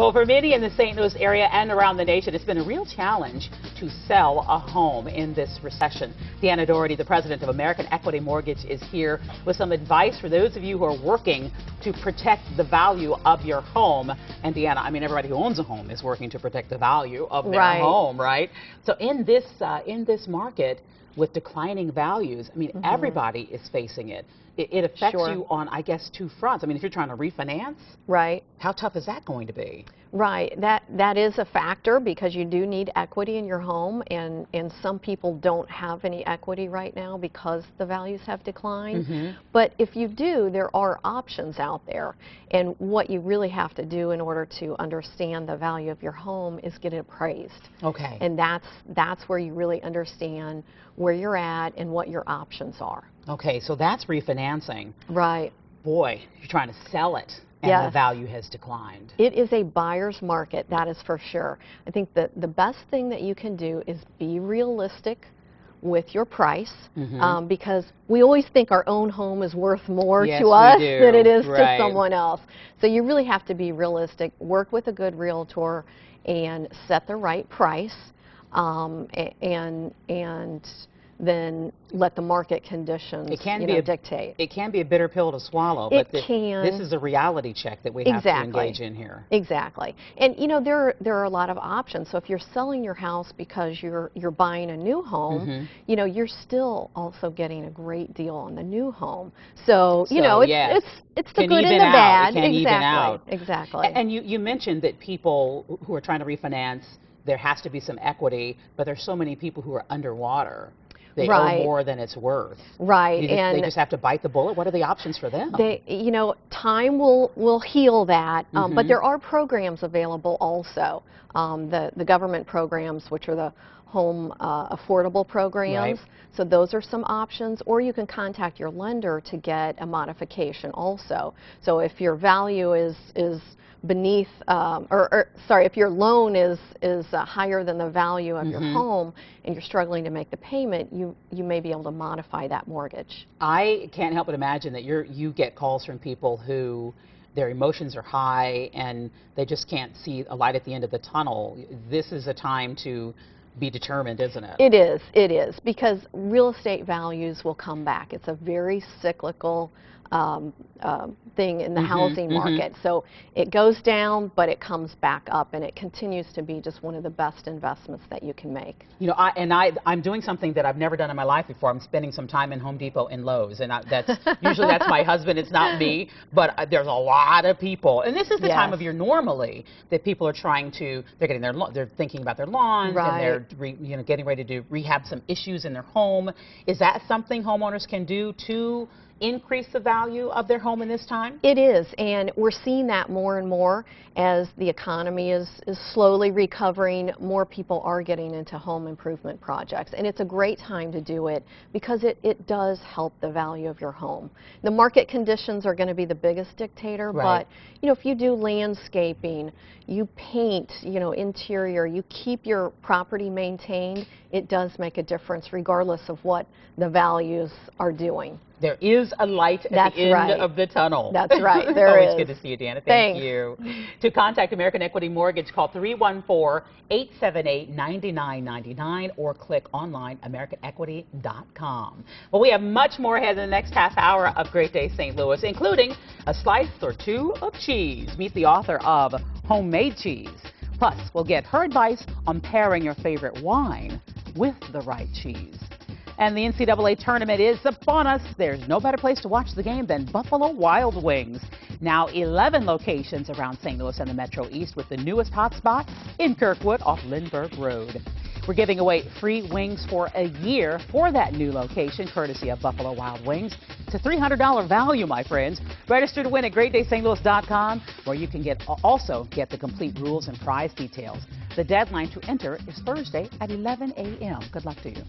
Well, for many in the St. Louis area and around the nation, it's been a real challenge to sell a home in this recession. Deanna Daughhetee, the president of American Equity Mortgage, is here with some advice for those of you who are working to protect the value of your home. And Deanna, I mean, everybody who owns a home is working to protect the value of their home, right? So in this market with declining values, I mean, everybody is facing it. It affects you on, I guess, two fronts. I mean, if you're trying to refinance, how tough is that going to be? Right. That is a factor because you do need equity in your home, and some people don't have any equity right now because the values have declined. But if you do, there are options out there. And what you really have to do in order to understand the value of your home is get it appraised. Okay. And that's where you really understand where you're at and what your options are. Okay, so that's refinancing. Right. Boy, you're trying to sell it, and the value has declined. It is a buyer's market, that is for sure. I think that the best thing that you can do is be realistic with your price, because we always think our own home is worth more to us than it is to someone else. So you really have to be realistic, work with a good realtor, and set the right price, and then let the market conditions dictate. It can be a bitter pill to swallow, but this is a reality check that we have to engage in here. Exactly. And you know, there are a lot of options. So if you're selling your house because you're buying a new home, you know, you're still also getting a great deal on the new home. So you know, it's the good and the bad. It can even out. Exactly. And you mentioned that people who are trying to refinance, there has to be some equity, but there's so many people who are underwater. They owe more than it's worth. Right. And they just have to bite the bullet. What are the options for them? You know, time will heal that, but there are programs available also. The government programs, which are the home affordable programs. So those are some options, or you can contact your lender to get a modification also. So if your value is beneath, sorry, if your loan is higher than the value of your home and you're struggling to make the payment, you may be able to modify that mortgage. I can't help but imagine that you get calls from people who their emotions are high and they just can't see a light at the end of the tunnel. This is a time to be determined, isn't it? It is, because real estate values will come back. It's a very cyclical thing in the housing market. So it goes down, but it comes back up, and it continues to be just one of the best investments that you can make. You know, I'm doing something that I've never done in my life before. I'm spending some time in Home Depot and Lowe's, and usually that's my husband, it's not me, but there's a lot of people, and this is the time of year normally that people are trying to, they're thinking about their lawns, and they're getting ready to rehab some issues in their home. Is that something homeowners can do to increase the value of their home in this time? It is, and we're seeing that more and more as the economy is slowly recovering. More people are getting into home improvement projects, and it's a great time to do it because it does help the value of your home. The market conditions are going to be the biggest dictator, but you know, if you do landscaping, you paint, you know, interior, you keep your property maintained, it does make a difference regardless of what the values are doing. There is a light at the end of the tunnel. That's right. There is. Always good to see you, Deanna. Thank you. To contact American Equity Mortgage, call 314-878-9999 or click online, AmericanEquity.com. Well, we have much more ahead in the next half hour of Great Day St. Louis, including a slice or two of cheese. Meet the author of Homemade Cheese. Plus, we'll get her advice on pairing your favorite wine with the right cheese. And the NCAA tournament is upon us. There's no better place to watch the game than Buffalo Wild Wings. Now 11 locations around St. Louis and the Metro East, with the newest hotspot in Kirkwood off Lindbergh Road. We're giving away free wings for a year for that new location, courtesy of Buffalo Wild Wings. It's a $300 value, my friends. Register to win at GreatDaySt.Louis.com, where you can also get the complete rules and prize details. The deadline to enter is Thursday at 11 a.m. Good luck to you.